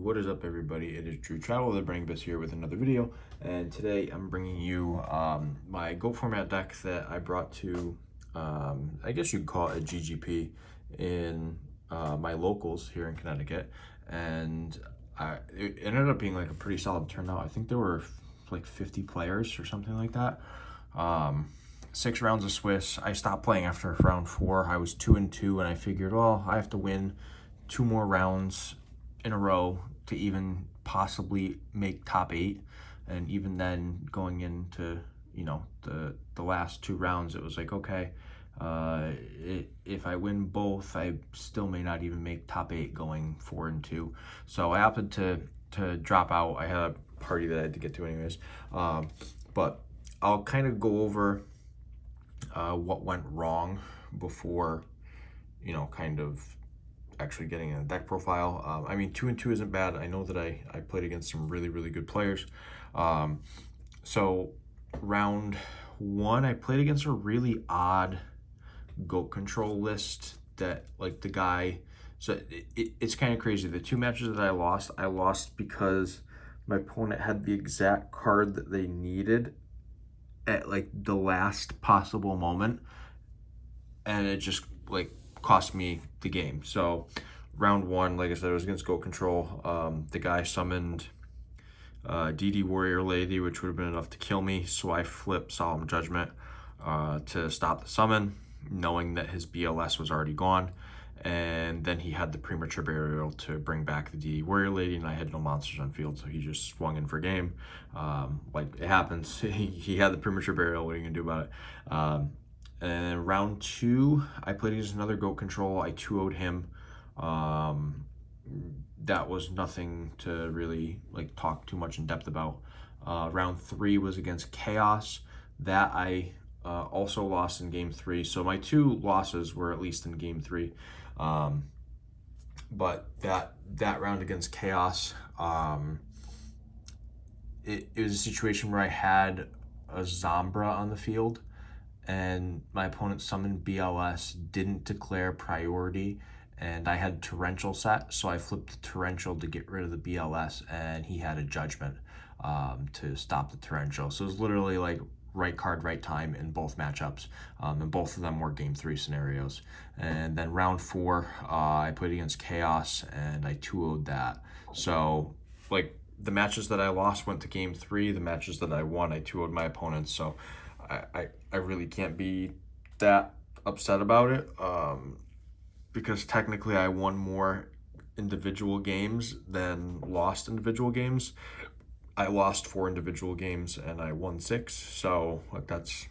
What is up, everybody? It is Drew Travel, the Brain Bus here with another video, and today I'm bringing you my Go format deck that I brought to, I guess you could call it a GGP in my locals here in Connecticut, and it ended up being like a pretty solid turnout. I think there were like 50 players or something like that. 6 rounds of Swiss. I stopped playing after round 4. I was 2-2, and I figured, well, I have to win 2 more rounds in a row to even possibly make top 8. And even then, going into the last 2 rounds, it was like, okay, if I win both, I still may not even make top 8 going 4-2. So I opted to drop out. I had a party that I had to get to anyways, but I'll kind of go over what went wrong before kind of actually getting a deck profile. I mean, 2-2 isn't bad. I know that I played against some really good players. So round 1, I played against a really odd goat control list that, like, the guy, so it's kind of crazy. The 2 matches that I lost because my opponent had the exact card that they needed at like the last possible moment, and it just like cost me the game. So round 1, like I said, it was against Goat Control. The guy summoned DD Warrior Lady, which would have been enough to kill me, so I flipped Solemn Judgment to stop the summon, knowing that his BLS was already gone. And then he had the Premature Burial to bring back the DD Warrior Lady, and I had no monsters on field, so he just swung in for game. Like, it happens. He had the Premature Burial. What are you going to do about it? And round 2, I played against another Goat Control. I 2-0'd him. That was nothing to really like talk too much in depth about. Round 3 was against Chaos. That I also lost in game 3. So my 2 losses were at least in game 3. But that round against Chaos, it was a situation where I had a Zombra on the field, and my opponent summoned BLS, didn't declare priority, and I had Torrential set, so I flipped the Torrential to get rid of the BLS, and he had a Judgment to stop the Torrential. So it was literally like right card, right time in both matchups, and both of them were game 3 scenarios. And then round 4, I played against Chaos, and I 2-0'd that. So, like, the matches that I lost went to game 3. The matches that I won, I 2-0'd my opponents. So I really can't be that upset about it, because technically I won more individual games than lost individual games. I lost 4 individual games and I won 6, so like, that's,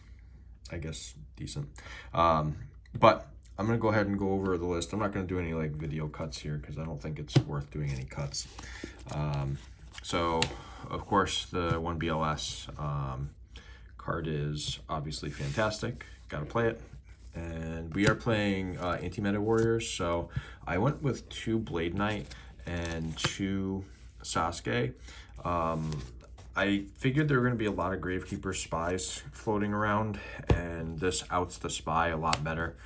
I guess, decent. But I'm gonna go ahead and go over the list. I'm not gonna do any like video cuts here because I don't think it's worth doing any cuts. So of course the 1 BLS card is obviously fantastic. Gotta play it. And we are playing Anti-Meta Warriors, so I went with 2 Blade Knight and 2 Sasuke. I figured there were going to be a lot of Gravekeeper spies floating around, and this outs the spy a lot better,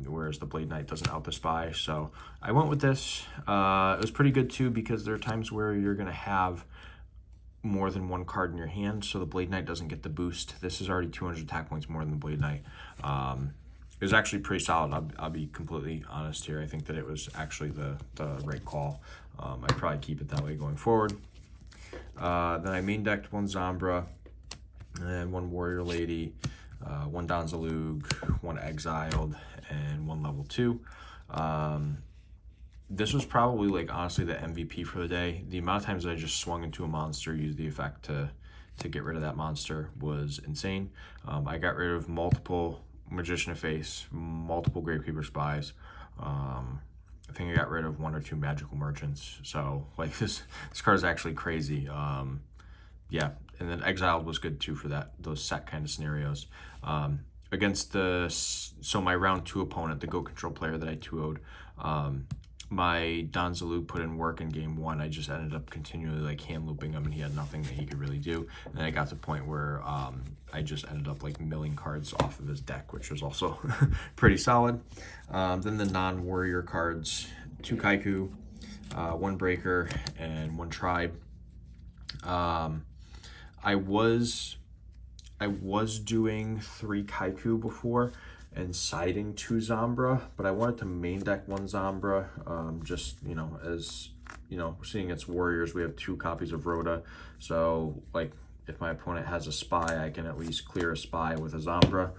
whereas the Blade Knight doesn't out the spy. So I went with this. It was pretty good too, because there are times where you're going to have more than 1 card in your hand, so the Blade Knight doesn't get the boost. This is already 200 attack points more than the Blade Knight. It was actually pretty solid. I'll be completely honest here. I think that it was actually the right call. I'd probably keep it that way going forward. Then I main decked 1 Zombra, and 1 Warrior Lady, 1 Donzalug, 1 Exiled, and 1 level 2. This was probably, like, honestly the MVP for the day. The amount of times that I just swung into a monster, used the effect to get rid of that monster, was insane. I got rid of multiple Magician of Face, multiple Gravekeeper spies. I think I got rid of 1 or 2 Magical Merchants. So, like, this card is actually crazy. Yeah, and then Exiled was good too for those set kind of scenarios. Against so my round 2 opponent, the Goat Control player that I 2-0'd, my Donzalug put in work in game 1. I just ended up continually like hand looping him, and he had nothing that he could really do. And then I got to the point where I just ended up like milling cards off of his deck, which was also pretty solid. Then the non-warrior cards, 2 Kaiku, one breaker, and one tribe. I was doing 3 Kaiku before and siding 2 Zambra, but I wanted to main deck 1 Zambra, just, you know, as, you know, seeing it's warriors, we have 2 copies of Rhoda, so, like, if my opponent has a spy, I can at least clear a spy with a Zambra,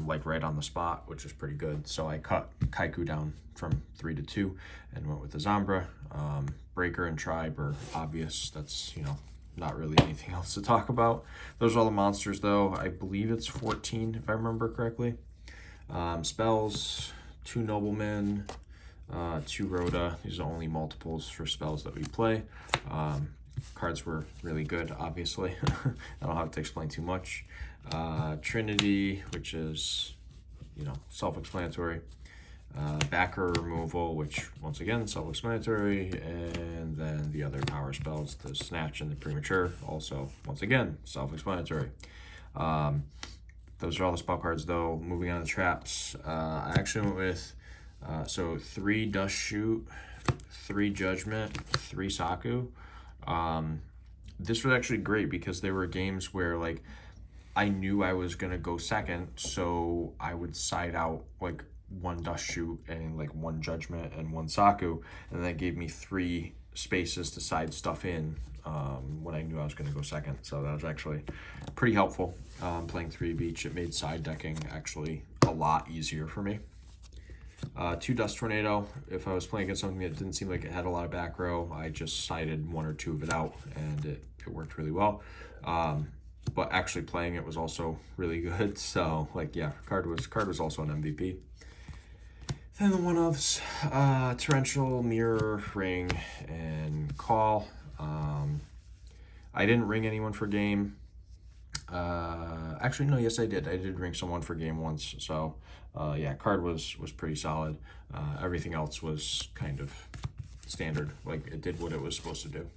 like right on the spot, which is pretty good. So I cut Kaiku down from 3 to 2 and went with the Zambra. Breaker and Tribe are obvious. That's, you know, not really anything else to talk about. Those are all the monsters, though. I believe it's 14, if I remember correctly. Spells, 2 Noblemen, 2 Rhoda. These are only multiples for spells that we play. Cards were really good, obviously. I don't have to explain too much. Trinity, which is, you know, self-explanatory. Backer removal, which, once again, self-explanatory. And then the other power spells, the Snatch and the Premature, also, once again, self-explanatory. Those are all the spell cards, though. Moving on to traps, I actually went with, so 3 Dust Shoot, 3 Judgment, 3 Saku. This was actually great because there were games where, like, I knew I was gonna go second, so I would side out like 1 Dust Shoot and like 1 Judgment and 1 Saku, and that gave me 3 spaces to side stuff in when I knew I was gonna go second. So that was actually pretty helpful. Playing 3 of each, it made side decking actually a lot easier for me. 2 Dust Tornado. If I was playing against something that didn't seem like it had a lot of back row, I just sided 1 or 2 of it out, and it worked really well. But actually playing it was also really good. So, like, yeah, card was also an MVP. Then the one-offs, Torrential, Mirror, Ring, and Call. I didn't ring anyone for game. Actually, no, yes, I did. I did ring someone for game once. So, yeah, card was pretty solid. Everything else was kind of standard. Like, it did what it was supposed to do.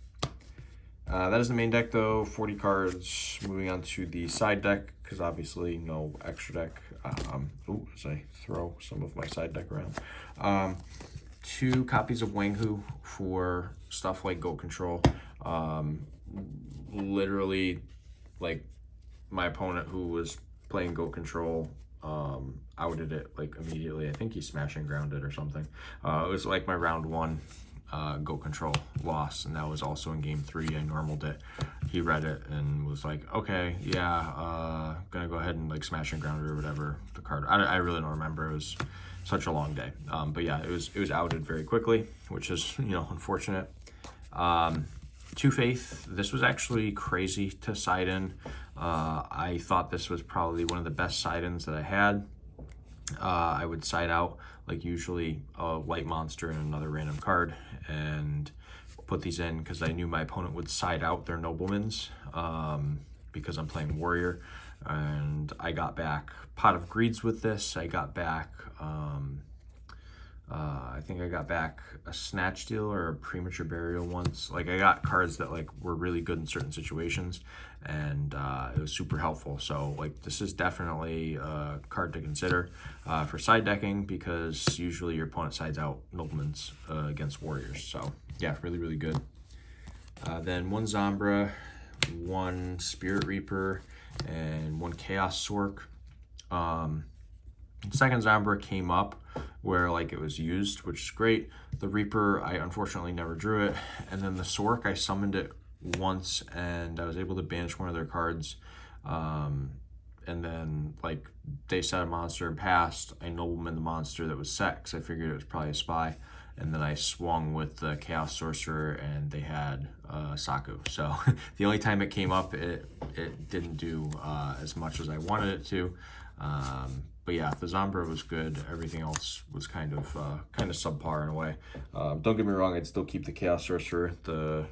That is the main deck, though. 40 cards. Moving on to the side deck, because obviously no extra deck. As I throw some of my side deck around. 2 copies of Wanghu for stuff like Goat Control. Literally, like, my opponent who was playing Goat Control outed it like immediately. I think he smash and grounded or something. It was like my round 1 Goat Control loss, and that was also in game 3. I normaled it. He read it and was like, okay, yeah, gonna go ahead and like smash and ground it or whatever the card. I really don't remember. It was such a long day. But yeah, it was outed very quickly, which is, you know, unfortunate. 2 Faith. This was actually crazy to side in. I thought this was probably one of the best side-ins that I had. I would side out, like, usually a light monster and another random card, and put these in because I knew my opponent would side out their Noblemans, because I'm playing warrior. And I got back Pot of Greeds with this. I got back, I think I got back a Snatch Deal or a Premature Burial once. Like, I got cards that, like, were really good in certain situations, and it was super helpful. So, like, this is definitely a card to consider for side decking, because usually your opponent sides out Noblemans against warriors. So, yeah, really, really good. Then 1 Zambra, 1 Spirit Reaper, and 1 Chaos Sork. Second Zambra came up where, like, it was used, which is great. The Reaper, I unfortunately never drew it. And then the Sork, I summoned it once, and I was able to banish one of their cards. And then, like, they set a monster and passed. I nobleman the monster that was set, because I figured it was probably a spy. And then I swung with the Chaos Sorcerer, and they had Saku. So the only time it came up, it didn't do as much as I wanted it to. But yeah, the Zambra was good. Everything else was kind of subpar in a way. Don't get me wrong, I'd still keep the Chaos Sorcerer. The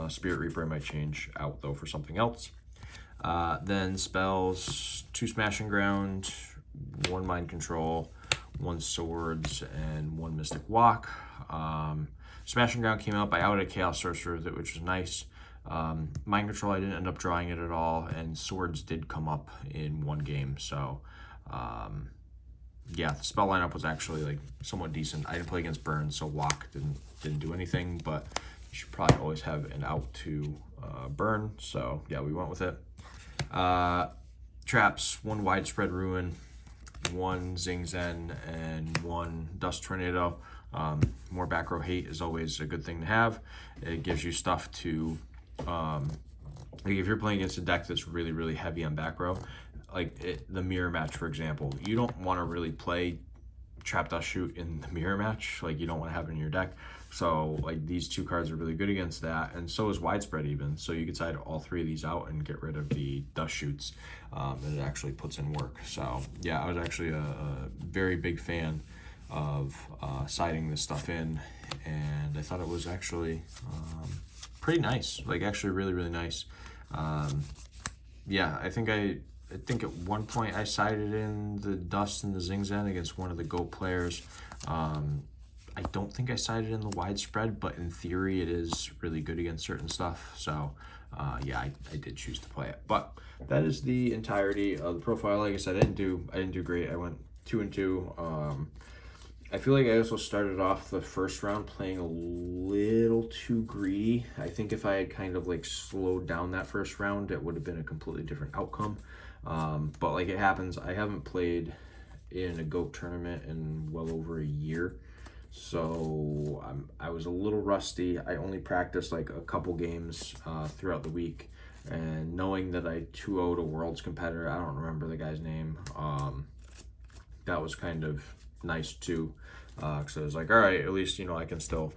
Spirit Reaper I might change out, though, for something else. Then spells, 2 Smash and Ground, 1 Mind Control, 1 Swords, and 1 Mystic Walk. Smash and Ground came up. I outed Chaos Sorcerer, which was nice. Mind Control, I didn't end up drawing it at all, and Swords did come up in 1 game, so yeah, the spell lineup was actually like somewhat decent. I didn't play against Burn, so Walk didn't do anything, but you should probably always have an out to Burn. So yeah, we went with it. Traps, 1 Widespread Ruin, 1 Zing Zen, and 1 Dust Tornado. More back row hate is always a good thing to have. It gives you stuff to, like if you're playing against a deck that's really, really heavy on back row, like the mirror match, for example, you don't want to really play Trap Dust Shoot in the mirror match. Like, you don't want to have it in your deck. So like these 2 cards are really good against that, and so is Widespread even. So you could side all 3 of these out and get rid of the Dust Shoots, and it actually puts in work. So yeah, I was actually a very big fan of siding this stuff in, and I thought it was actually pretty nice. Like, actually really, really nice. Yeah, I think at one point I sided in the Dust and the Zing Zen against one of the GOAT players. I don't think I sided in the Widespread, but in theory it is really good against certain stuff. So yeah, I did choose to play it. But that is the entirety of the profile. Like I said, I didn't do great. I went 2-2. I feel like I also started off the first round playing a little too greedy. I think if I had kind of like slowed down that first round, it would have been a completely different outcome. But like, it happens. I haven't played in a GOAT tournament in well over a year. So I was a little rusty. I only practiced like a couple games throughout the week. And knowing that I 2-0'd a Worlds competitor, I don't remember the guy's name, that was kind of nice too, because I was like, all right, at least, you know, I can still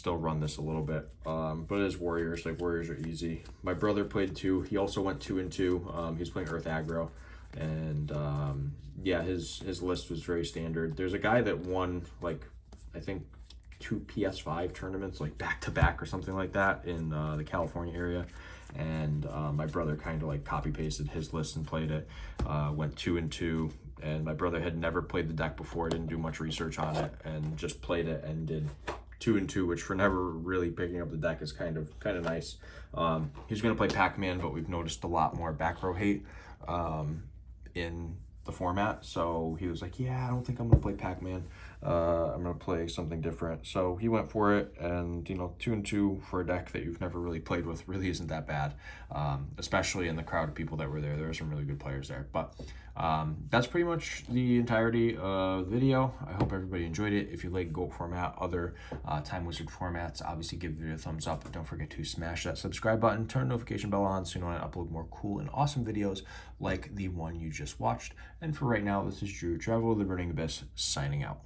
run this a little bit. But as Warriors, like, Warriors are easy. My brother played 2. He also went 2-2. He's playing Earth Aggro, and yeah, his list was very standard. There's a guy that won like, I think 2 PS5 tournaments like back to back or something like that in the California area, and my brother kind of like copy pasted his list and played it. Went 2-2. And my brother had never played the deck before, didn't do much research on it, and just played it and did 2-2, which for never really picking up the deck is kind of nice. He's going to play Pac-Man, but we've noticed a lot more back row hate in the format. So he was like, yeah, I don't think I'm going to play Pac-Man. I'm going to play something different. So he went for it, and, you know, 2-2 for a deck that you've never really played with really isn't that bad, especially in the crowd of people that were there. There were some really good players there. But that's pretty much the entirety of the video. I hope everybody enjoyed it. If you like GOAT format, other Time Wizard formats, obviously give the video a thumbs up. Don't forget to smash that subscribe button, turn the notification bell on so you know when I upload more cool and awesome videos like the one you just watched. And for right now, this is Drew Travel, the Burning Abyss, signing out.